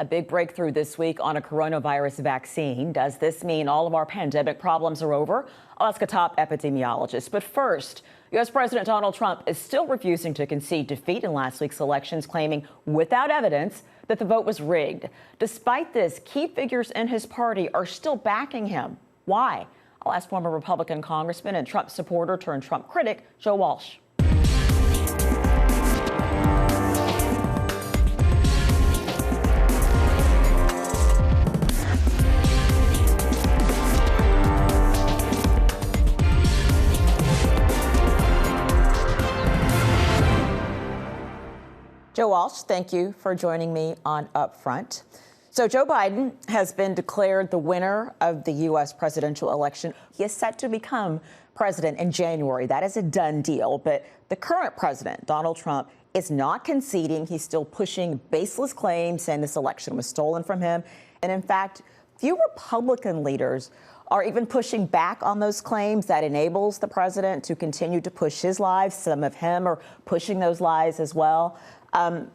A big breakthrough this week on a coronavirus vaccine. Does this mean all of our pandemic problems are over? I'll ask a top epidemiologist. But first, U.S. President Donald Trump is still refusing to concede defeat in last week's elections, claiming without evidence that the vote was rigged. Despite this, key figures in his party are still backing him. Why? I'll ask former Republican Congressman and Trump supporter turned Trump critic, Joe Walsh. Joe Walsh, thank you for joining me on UpFront. So Joe Biden has been declared the winner of the U.S. presidential election. He is set to become president in January. That is a done deal. But the current president, Donald Trump, is not conceding. He's still pushing baseless claims, saying this election was stolen from him. And in fact, few Republican leaders are even pushing back on those claims. That enables the president to continue to push his lies. Some of him are pushing those lies as well.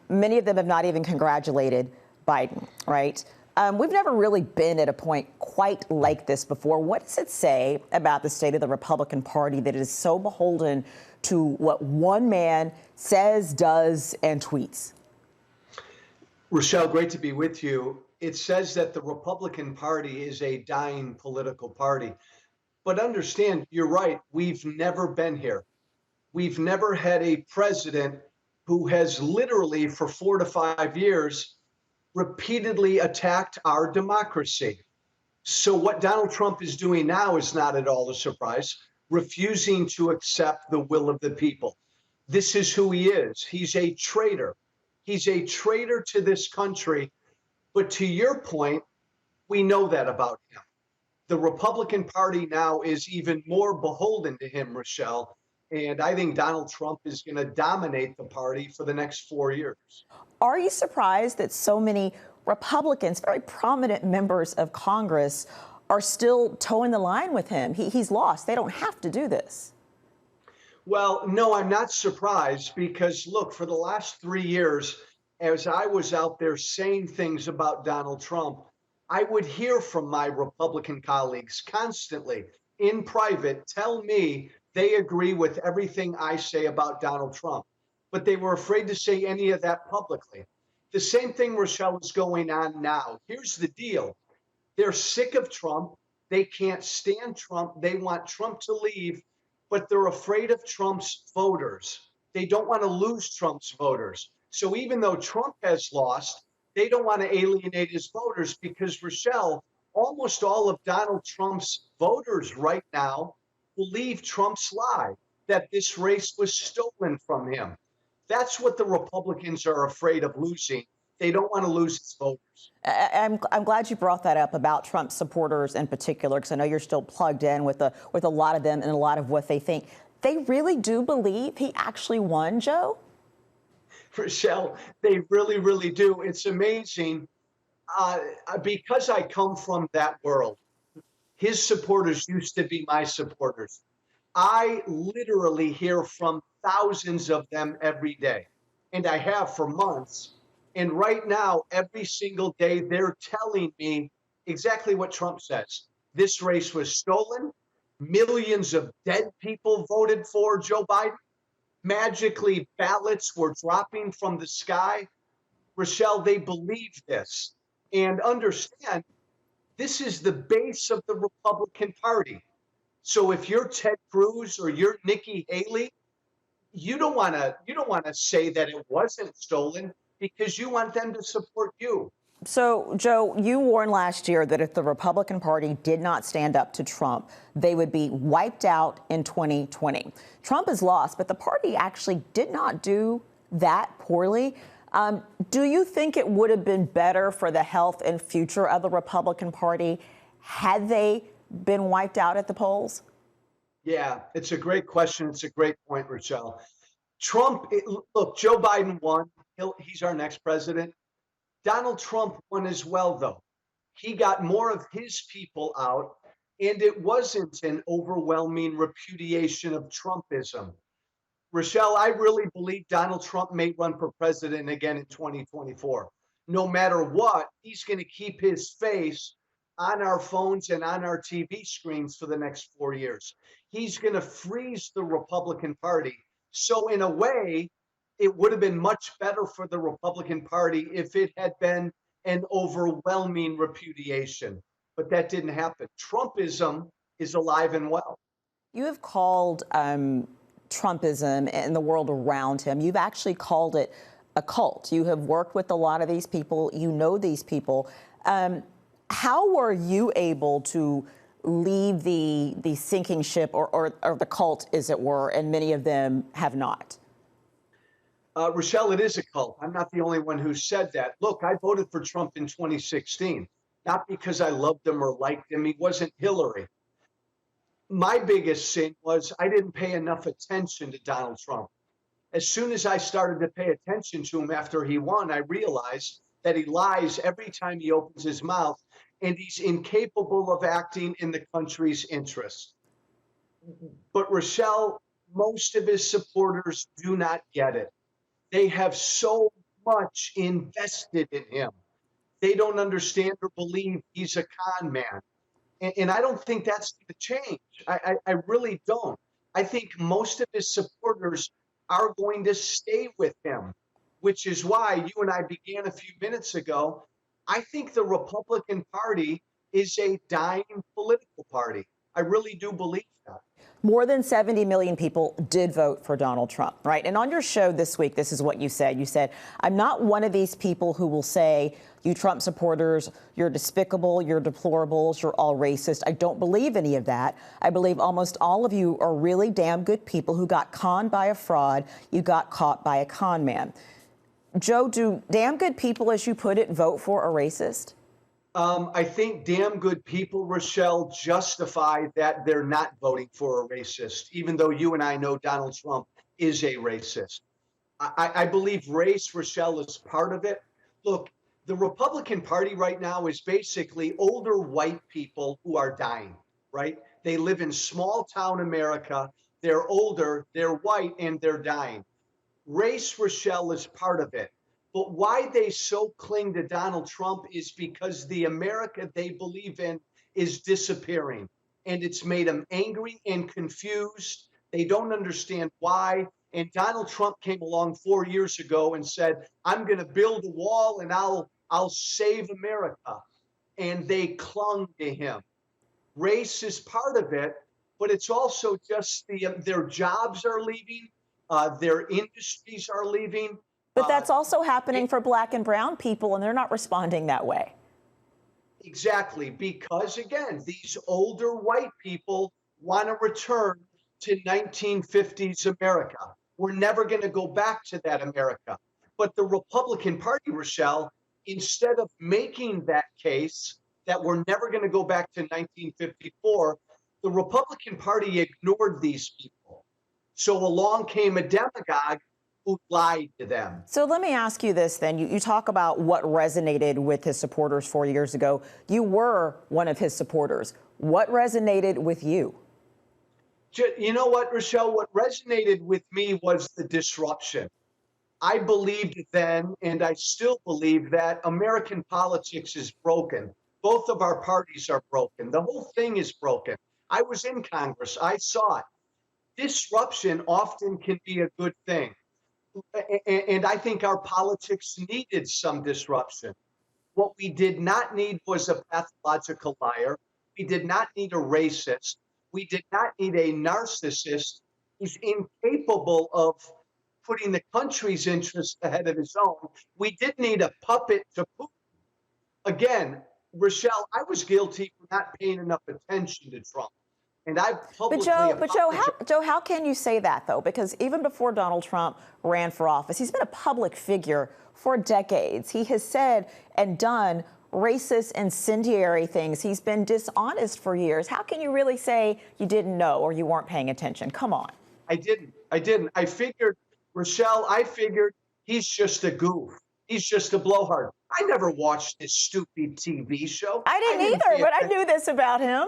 Many of them have not even congratulated Biden, right? We've never really been at a point quite like this before. What does it say about the state of the Republican Party that it is so beholden to what one man says, does, and tweets? Richelle, great to be with you. It says that the Republican Party is a dying political party. But understand, you're right, we've never been here. We've never had a president who has literally for 4 to 5 years repeatedly attacked our democracy. So what Donald Trump is doing now is not at all a surprise, refusing to accept the will of the people. This is who he is. He's a traitor. He's a traitor to this country. But to your point, we know that about him. The Republican Party now is even more beholden to him, Richelle. And I think Donald Trump is going to dominate the party for the next 4 years. Are you surprised that so many Republicans, very prominent members of Congress, are still towing the line with him? He's lost. They don't have to do this. Well, no, I'm not surprised because, look, for the last 3 years, as I was out there saying things about Donald Trump, I would hear from my Republican colleagues constantly in private tell me they agree with everything I say about Donald Trump, but they were afraid to say any of that publicly. The same thing, Richelle, is going on now. Here's the deal. They're sick of Trump. They can't stand Trump. They want Trump to leave, but they're afraid of Trump's voters. They don't want to lose Trump's voters. So even though Trump has lost, they don't want to alienate his voters because, Richelle, almost all of Donald Trump's voters right now believe Trump's lie that this race was stolen from him. That's what the Republicans are afraid of losing. They don't want to lose its voters. I'm glad you brought that up about Trump supporters in particular, because I know you're still plugged in with a lot of them and a lot of what they think. They really do believe he actually won, Joe? Richelle, they really, really do. It's amazing because I come from that world. His supporters used to be my supporters. I literally hear from thousands of them every day, and I have for months. And right now, every single day, they're telling me exactly what Trump says. This race was stolen. Millions of dead people voted for Joe Biden. Magically, ballots were dropping from the sky. Richelle, they believe this. And understand, this is the base of the Republican Party. So if you're Ted Cruz or you're Nikki Haley, you don't want to say that it wasn't stolen because you want them to support you. So, Joe, you warned last year that if the Republican Party did not stand up to Trump, they would be wiped out in 2020. Trump has lost, but the party actually did not do that poorly. Do you think it would have been better for the health and future of the Republican Party had they been wiped out at the polls? Yeah, it's a great question. It's a great point, Richelle. Look, Joe Biden won. He's our next president. Donald Trump won as well, though. He got more of his people out, and it wasn't an overwhelming repudiation of Trumpism. Richelle, I really believe Donald Trump may run for president again in 2024. no matter what, he's going to keep his face on our phones and on our TV screens for the next 4 years. He's going to freeze the Republican Party. So, in a way, it would have been much better for the Republican Party if it had been an overwhelming repudiation. But that didn't happen. Trumpism is alive and well. You have called Trumpism and the world around him, you've actually called it a cult. You have worked with a lot of these people. You know these people. How were you able to leave the sinking ship or the cult, as it were, and many of them have not? Richelle, it is a cult. I'm not the only one who said that. Look, I voted for Trump in 2016, not because I loved him or liked him. He wasn't Hillary. My biggest sin was I didn't pay enough attention to Donald Trump. As soon as I started to pay attention to him after he won, I realized that he lies every time he opens his mouth, and he's incapable of acting in the country's interest. But Richelle, most of his supporters do not get it. They have so much invested in him. They don't understand or believe he's a con man. And I don't think that's going to change. I really don't. I think most of his supporters are going to stay with him, which is why you and I began a few minutes ago. I think the Republican Party is a dying political party. I really do believe that. More than 70 million people did vote for Donald Trump, right? And on your show this week, this is what you said. You said, I'm not one of these people who will say, you Trump supporters, you're despicable, you're deplorables, you're all racist. I don't believe any of that. I believe almost all of you are really damn good people who got conned by a fraud. You got caught by a con man. Joe, do damn good people, as you put it, vote for a racist? I think damn good people, Richelle, justify that they're not voting for a racist, even though you and I know Donald Trump is a racist. I believe race, Richelle, is part of it. Look, the Republican Party right now is basically older white people who are dying, right? They live in small town America. They're older, they're white, and they're dying. Race, Richelle, is part of it. But why they so cling to Donald Trump is because the America they believe in is disappearing. And it's made them angry and confused. They don't understand why. And Donald Trump came along 4 years ago and said, I'm going to build a wall and I'll save America. And they clung to him. Race is part of it, but it's also just their jobs are leaving, their industries are leaving. But that's also happening for black and brown people, and they're not responding that way. Exactly, because again, these older white people want to return to 1950s America. We're never going to go back to that America. But the Republican Party, Richelle, instead of making that case that we're never going to go back to 1954, the Republican Party ignored these people. So along came a demagogue who lied to them. So let me ask you this then. You talk about what resonated with his supporters 4 years ago. You were one of his supporters. What resonated with you? You know what, Richelle? What resonated with me was the disruption. I believed then, and I still believe, that American politics is broken. Both of our parties are broken. The whole thing is broken. I was in Congress. I saw it. Disruption often can be a good thing. And I think our politics needed some disruption. What we did not need was a pathological liar. We did not need a racist. We did not need a narcissist who's incapable of putting the country's interests ahead of his own. We did need a puppet to Putin. Again, Richelle, I was guilty for not paying enough attention to Trump. And I publicly. But Joe, how can you say that, though? Because even before Donald Trump ran for office, he's been a public figure for decades. He has said and done racist, incendiary things. He's been dishonest for years. How can you really say you didn't know or you weren't paying attention? Come on. I didn't. I figured, Richelle, he's just a goof. He's just a blowhard. I never watched this stupid TV show. I didn't either, but I knew this about him.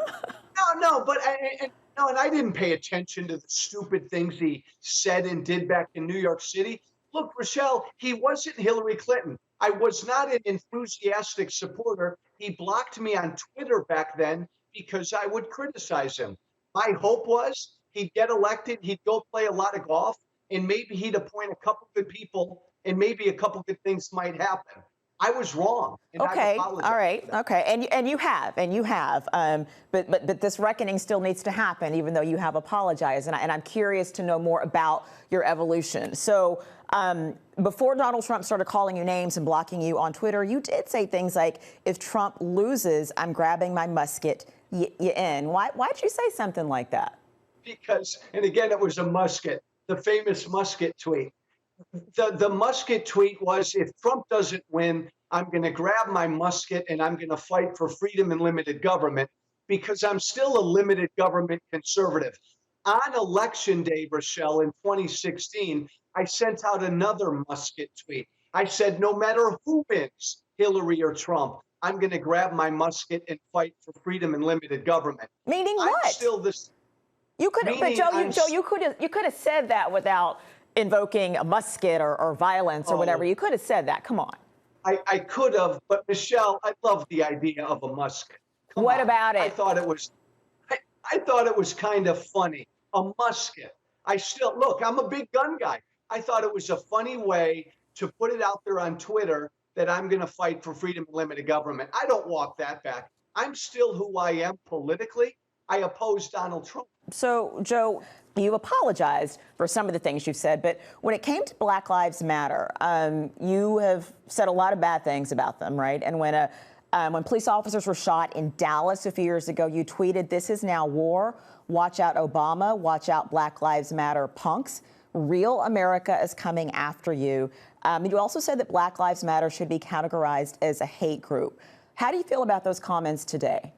And I didn't pay attention to the stupid things he said and did back in New York City. Look, Richelle, he wasn't Hillary Clinton. I was not an enthusiastic supporter. He blocked me on Twitter back then because I would criticize him. My hope was he'd get elected, he'd go play a lot of golf, and maybe he'd appoint a couple good people, and maybe a couple good things might happen. I was wrong, and I Okay, apologize all right, for that. okay, and you have, but this reckoning still needs to happen, even though you have apologized, and I'm curious to know more about your evolution. So before Donald Trump started calling you names and blocking you on Twitter, you did say things like, "If Trump loses, I'm grabbing my musket, you in." Why'd you say something like that? Because, and again, it was a musket, the famous musket tweet. The musket tweet was, if Trump doesn't win, I'm going to grab my musket and I'm going to fight for freedom and limited government, because I'm still a limited government conservative. On election day, Richelle, in 2016, I sent out another musket tweet. I said, no matter who wins, Hillary or Trump, I'm going to grab my musket and fight for freedom and limited government. Meaning what? I'm still this. You could, but Joe, you could have said that without invoking a musket or violence or whatever. You could have said that. Come on. I could have, but Michelle, I love the idea of a musket. What about it? I thought it was kind of funny. A musket. Look, I'm a big gun guy. I thought it was a funny way to put it out there on Twitter that I'm going to fight for freedom and limited government. I don't walk that back. I'm still who I am politically. I oppose Donald Trump. So, Joe, you apologized for some of the things you've said, but when it came to Black Lives Matter, you have said a lot of bad things about them, right? And when police officers were shot in Dallas a few years ago, you tweeted, "This is now war. Watch out, Obama. Watch out, Black Lives Matter punks. Real America is coming after you." You also said that Black Lives Matter should be categorized as a hate group. How do you feel about those comments today?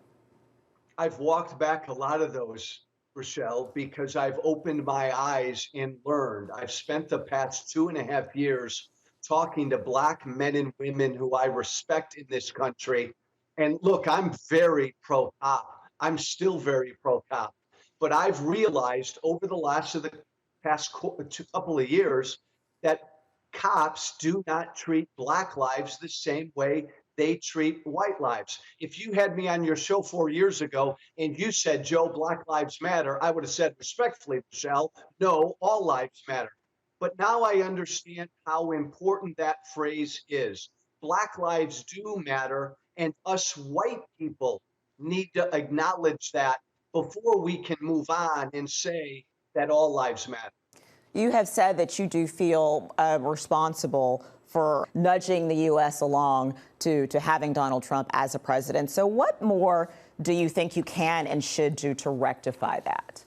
I've walked back a lot of those, Richelle, because I've opened my eyes and learned. I've spent the past 2.5 years talking to Black men and women who I respect in this country. And look, I'm very pro-cop. I'm still very pro-cop. But I've realized over the past couple of years that cops do not treat Black lives the same way they treat white lives. If you had me on your show 4 years ago and you said, "Joe, Black Lives Matter," I would have said respectfully, Michelle, "No, all lives matter." But now I understand how important that phrase is. Black lives do matter, and us white people need to acknowledge that before we can move on and say that all lives matter. You have said that you do feel responsible for nudging the U.S. along to having Donald Trump as a president. So what more do you think you can and should do to rectify that?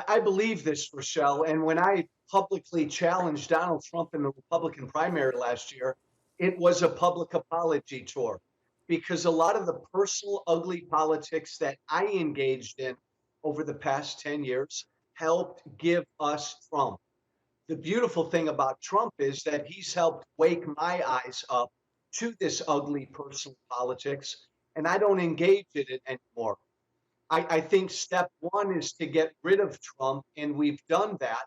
I believe this, Richelle, and when I publicly challenged Donald Trump in the Republican primary last year, it was a public apology tour, because a lot of the personal ugly politics that I engaged in over the past 10 years helped give us Trump. The beautiful thing about Trump is that he's helped wake my eyes up to this ugly personal politics, and I don't engage in it anymore. I think step one is to get rid of Trump, and we've done that.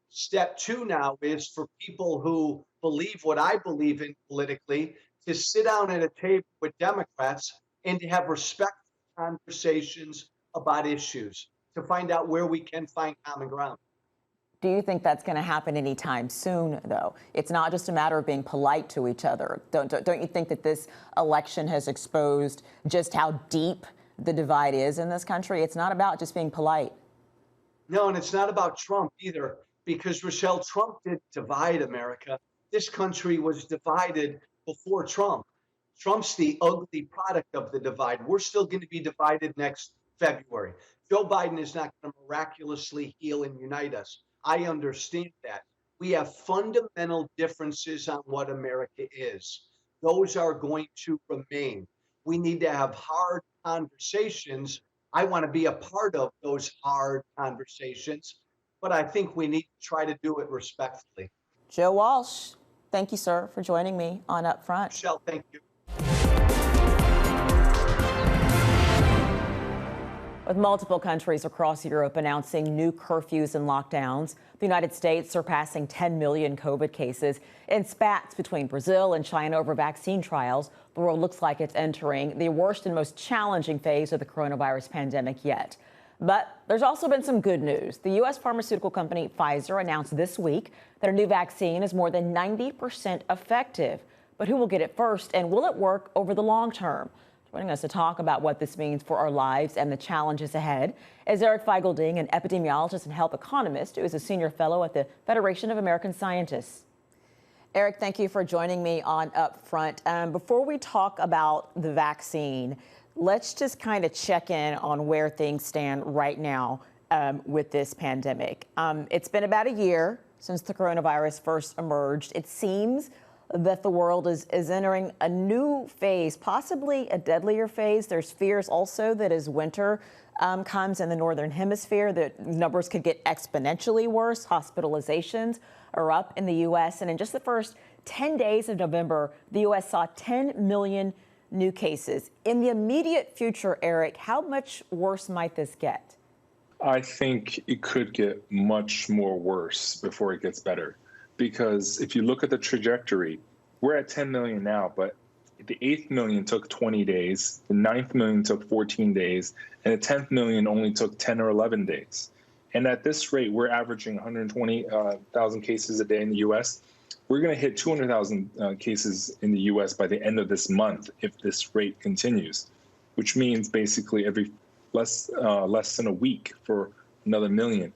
Step two now is for people who believe what I believe in politically to sit down at a table with Democrats and to have respectful conversations about issues, to find out where we can find common ground. Do you think that's going to happen anytime soon, though? It's not just a matter of being polite to each other. Don't you think that this election has exposed just how deep the divide is in this country? It's not about just being polite. No, and it's not about Trump either, because, Richelle, Trump didn't divide America. This country was divided before Trump. Trump's the ugly product of the divide. We're still going to be divided next February. Joe Biden is not going to miraculously heal and unite us. I understand that. We have fundamental differences on what America is. Those are going to remain. We need to have hard conversations. I want to be a part of those hard conversations, but I think we need to try to do it respectfully. Joe Walsh, thank you, sir, for joining me on UpFront. Michelle, thank you. With multiple countries across Europe announcing new curfews and lockdowns, the United States surpassing 10 million COVID cases, and spats between Brazil and China over vaccine trials, the world looks like it's entering the worst and most challenging phase of the coronavirus pandemic yet. But there's also been some good news. The U.S. pharmaceutical company Pfizer announced this week that a new vaccine is more than 90% effective. But who will get it first, and will it work over the long term? Joining us to talk about what this means for our lives and the challenges ahead is Eric Feigl-Ding, an epidemiologist and health economist who is a senior fellow at the Federation of American Scientists. Eric, thank you for joining me on UpFront. Before we talk about the vaccine, let's just kind of check in on where things stand right now with this pandemic. It's been about a year since the coronavirus first emerged. It seems that the world is entering a new phase, possibly a deadlier phase. There's fears also that as winter comes in the northern hemisphere, the numbers could get exponentially worse. Hospitalizations are up in the U.S. And in just the first 10 days of November, the U.S. saw 10 million new cases. In the immediate future, Eric, how much worse might this get? I think it could get much more worse before it gets better. Because if you look at the trajectory, we're at 10 million now, but the 8th million took 20 days, the 9th million took 14 days, and the 10th million only took 10 or 11 days. And at this rate, we're averaging 120,000 cases a day in the U.S. We're going to hit 200,000 cases in the U.S. by the end of this month if this rate continues, which means basically every less than a week for another million.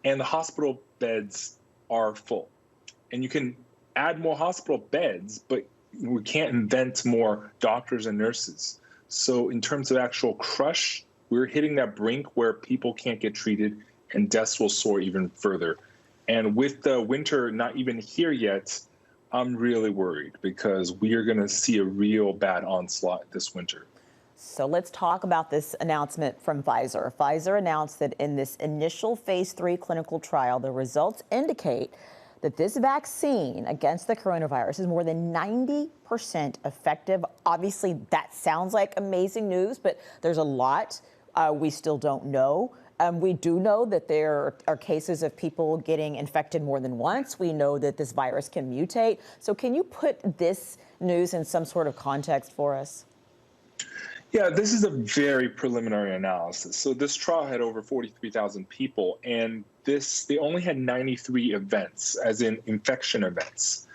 And the hospital beds are full. And you can add more hospital beds, but we can't invent more doctors and nurses. So in terms of actual crush, we're hitting that brink where people can't get treated and deaths will soar even further. And with the winter not even here yet, I'm really worried because we are going to see a real bad onslaught this winter. So let's talk about this announcement from Pfizer. Pfizer announced that in this initial phase 3 clinical trial, the results indicate that this vaccine against the coronavirus is more than 90% effective. Obviously, that sounds like amazing news, but there's a lot we still don't know. We do know that there are cases of people getting infected more than once. We know that this virus can mutate. So can you put this news in some sort of context for us? Yeah, this is a very preliminary analysis. So this trial had over 43,000 people, and they only had 93 events, as in infection events.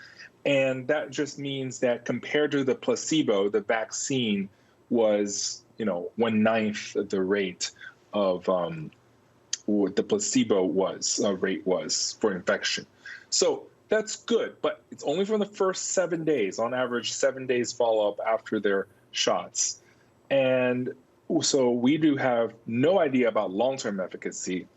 And that just means that compared to the placebo, the vaccine was, 1/9 the rate of what the placebo rate was for infection. So that's good, but it's only from the first 7 days, on average 7 days follow-up after their shots. And so we do have no idea about long-term efficacy.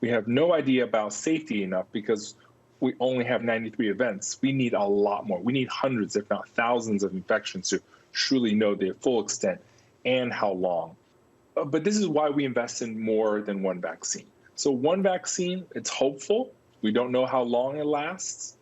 We have no idea about safety enough because we only have 93 events. We need a lot more. We need hundreds, if not thousands of infections to truly know their full extent and how long. But this is why we invest in more than one vaccine. So one vaccine, it's hopeful. We don't know how long it lasts.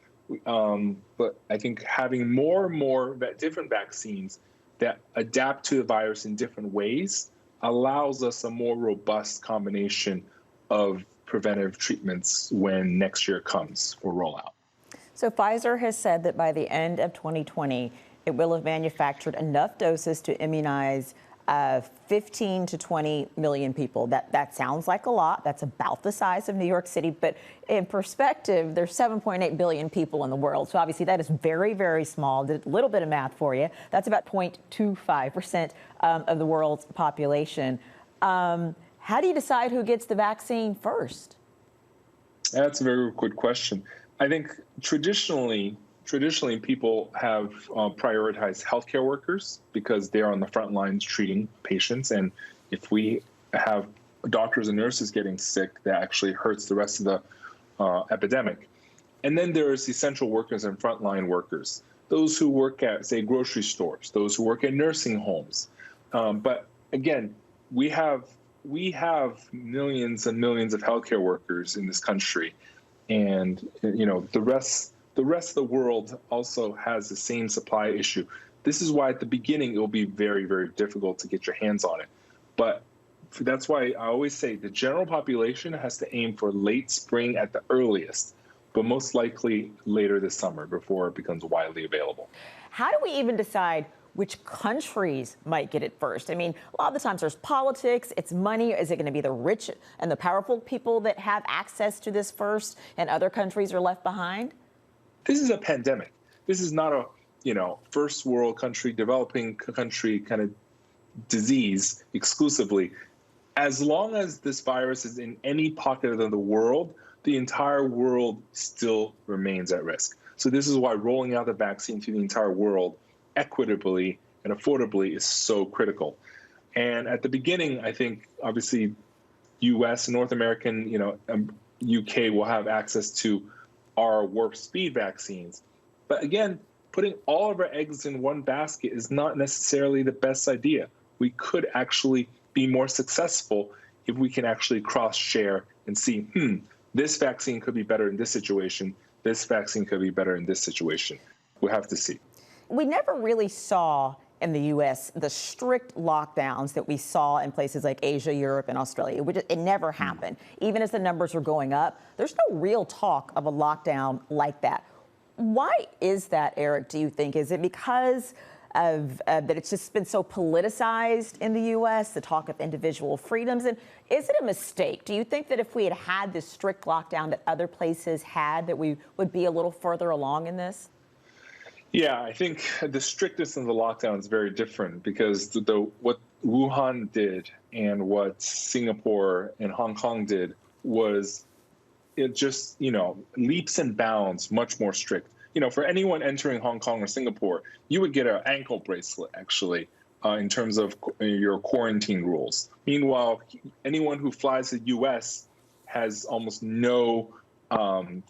But I think having more and more different vaccines that adapt to the virus in different ways allows us a more robust combination of preventive treatments when next year comes for rollout. So Pfizer has said that by the end of 2020, it will have manufactured enough doses to immunize 15 to 20 million people. That sounds like a lot. That's about the size of New York City. But in perspective, there's 7.8 billion people in the world. So obviously that is very, very small. Did a little bit of math for you. That's about 0.25% of the world's population. How do you decide who gets the vaccine first? That's a very good question. I think traditionally people have prioritized healthcare workers because they're on the front lines treating patients. And if we have doctors and nurses getting sick, that actually hurts the rest of the epidemic. And then there's essential workers and frontline workers, those who work at, say, grocery stores, those who work at nursing homes. But again, we have millions and millions of healthcare workers in this country. And, the rest of the world also has the same supply issue. This is why at the beginning it will be very, very difficult to get your hands on it. But That's why I always say the general population has to aim for late spring at the earliest, but most likely later this summer before it becomes widely available. How do we even decide which countries might get it first? I mean, a lot of the times there's politics, it's money. Is it going to be the rich and the powerful people that have access to this first and other countries are left behind? This is a pandemic. This is not a, first world country, developing country kind of disease exclusively. As long as this virus is in any pocket of the world, the entire world still remains at risk. So this is why rolling out the vaccine to the entire world equitably and affordably is so critical. And at the beginning, I think obviously US, North American, UK will have access to our warp speed vaccines. But again, putting all of our eggs in one basket is not necessarily the best idea. We could actually be more successful if we can actually cross-share and see, this vaccine could be better in this situation. This vaccine could be better in this situation. We'll have to see. We never really saw in the U.S. the strict lockdowns that we saw in places like Asia, Europe, and Australia. It never happened. Even as the numbers were going up, there's no real talk of a lockdown like that. Why is that, Eric, do you think? Is it because of that it's just been so politicized in the U.S., the talk of individual freedoms? And is it a mistake? Do you think that if we had had this strict lockdown that other places had, that we would be a little further along in this? Yeah, I think the strictness of the lockdown is very different because what Wuhan did and what Singapore and Hong Kong did was it just, leaps and bounds much more strict. For anyone entering Hong Kong or Singapore, you would get an ankle bracelet, actually, in terms of your quarantine rules. Meanwhile, anyone who flies to the U.S. has almost no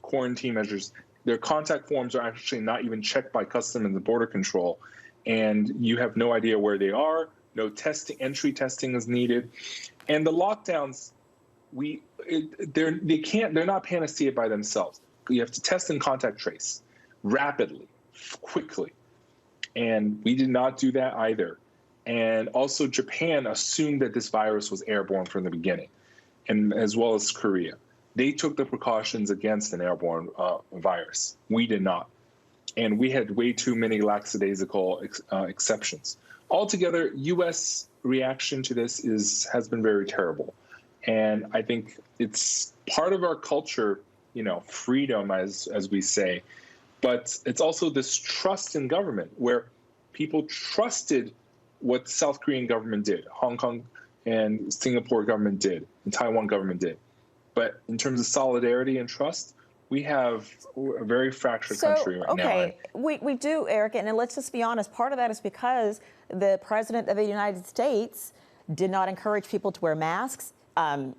quarantine measures. Their contact forms are actually not even checked by Customs and Border Control, and you have no idea where they are. No entry testing is needed, and the lockdowns, they're not panacea by themselves. You have to test and contact trace rapidly, quickly, and we did not do that either. And also, Japan assumed that this virus was airborne from the beginning, and as well as Korea. They took the precautions against an airborne virus. We did not. And we had way too many lackadaisical exceptions. Altogether, U.S. reaction to this has been very terrible. And I think it's part of our culture, freedom, as we say. But it's also this trust in government where people trusted what the South Korean government did, Hong Kong and Singapore government did, and Taiwan government did. But in terms of solidarity and trust, we have a very fractured country right now. Okay, we do, Eric, and let's just be honest. Part of that is because the President of the United States did not encourage people to wear masks.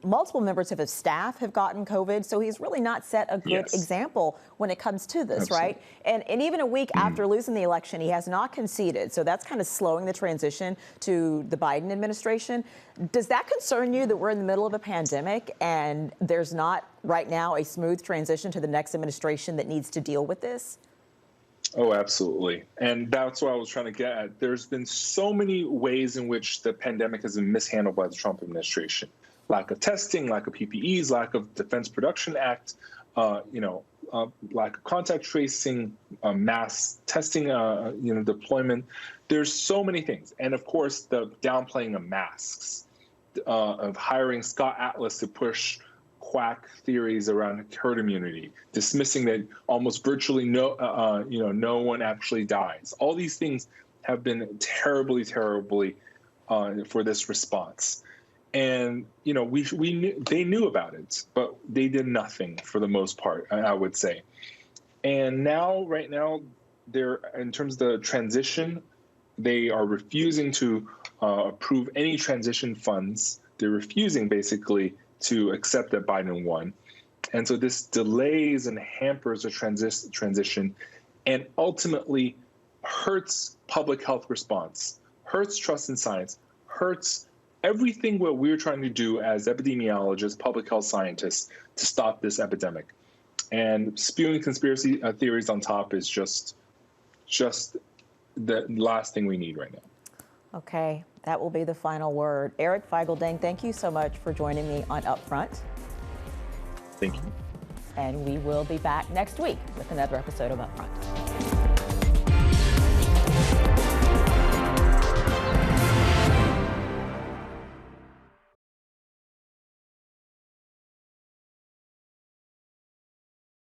Multiple members of his staff have gotten COVID, so he's really not set a good example when it comes to this, right? And even a week after losing the election, he has not conceded. So that's kind of slowing the transition to the Biden administration. Does that concern you that we're in the middle of a pandemic and there's not right now a smooth transition to the next administration that needs to deal with this? Oh, absolutely. And that's what I was trying to get at. There's been so many ways in which the pandemic has been mishandled by the Trump administration. Lack of testing, lack of PPEs, lack of Defense Production Act, lack of contact tracing, mass testing, deployment. There's so many things. And of course, the downplaying of masks, of hiring Scott Atlas to push quack theories around herd immunity, dismissing that almost virtually no one actually dies. All these things have been terribly for this response. And, they knew about it, but they did nothing for the most part, I would say. And right now, they're, in terms of the transition, they are refusing to approve any transition funds. They're refusing, basically, to accept that Biden won. And so this delays and hampers the transition and ultimately hurts public health response, hurts trust in science, hurts everything what we're trying to do as epidemiologists, public health scientists to stop this epidemic. And spewing conspiracy theories on top is just the last thing we need right now. Okay, that will be the final word. Eric Feigl-Ding, thank you so much for joining me on UpFront. Thank you. And we will be back next week with another episode of UpFront.